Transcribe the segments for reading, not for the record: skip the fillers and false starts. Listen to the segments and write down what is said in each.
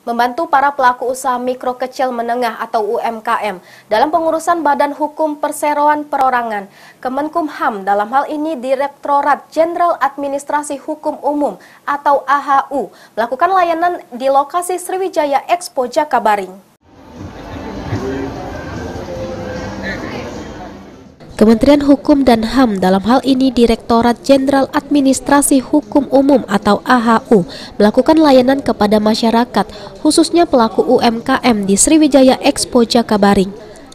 membantu para pelaku usaha mikro kecil menengah atau UMKM dalam pengurusan Badan Hukum Perseroan Perorangan. Kemenkumham dalam hal ini Direktorat Jenderal Administrasi Hukum Umum atau AHU melakukan layanan di lokasi Sriwijaya Expo Jakabaring. Kementerian Hukum dan HAM dalam hal ini Direktorat Jenderal Administrasi Hukum Umum atau AHU melakukan layanan kepada masyarakat, khususnya pelaku UMKM di Sriwijaya Expo Jakabaring.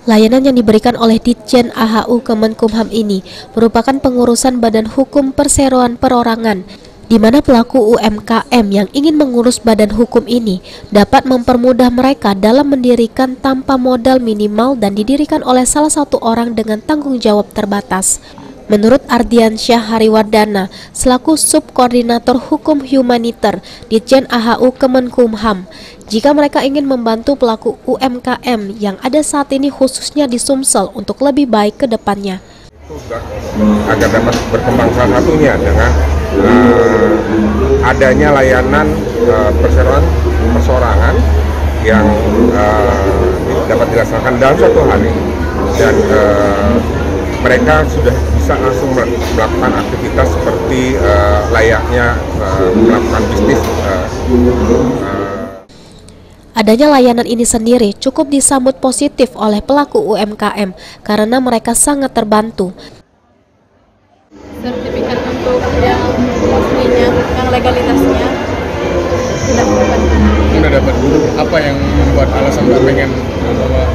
Layanan yang diberikan oleh Ditjen AHU Kemenkumham ini merupakan pengurusan Badan Hukum Perseroan Perorangan, di mana pelaku UMKM yang ingin mengurus badan hukum ini dapat mempermudah mereka dalam mendirikan tanpa modal minimal dan didirikan oleh salah satu orang dengan tanggung jawab terbatas. Menurut Ardiansyah Hariwardana, selaku Subkoordinator Hukum Humaniter Ditjen AHU Kemenkumham, jika mereka ingin membantu pelaku UMKM yang ada saat ini khususnya di Sumsel untuk lebih baik ke depannya, agar dapat berkembang salah satunya dengan adanya layanan perseorangan yang dapat dilaksanakan dalam satu hari, dan mereka sudah bisa langsung melakukan aktivitas seperti layaknya melakukan bisnis. Adanya layanan ini sendiri cukup disambut positif oleh pelaku UMKM karena mereka sangat terbantu. Sertifikat untuk yang aslinya, yang legalitasnya sudah dapat. Apa yang membuat alasan Mbak pengen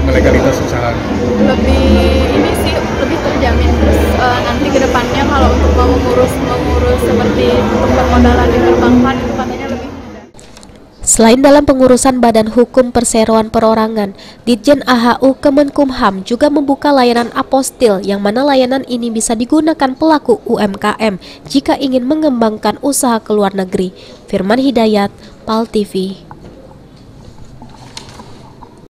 melegalitas usaha? Lebih terjamin. Terus nanti kedepannya kalau untuk mau mengurus seperti untuk permodalan di perbankan itu katanya lebih mudah. Selain dalam pengurusan Badan Hukum Perseroan Perorangan, Ditjen AHU Kemenkumham juga membuka layanan apostil yang mana layanan ini bisa digunakan pelaku UMKM jika ingin mengembangkan usaha ke luar negeri. Firman Hidayat, PAL TV.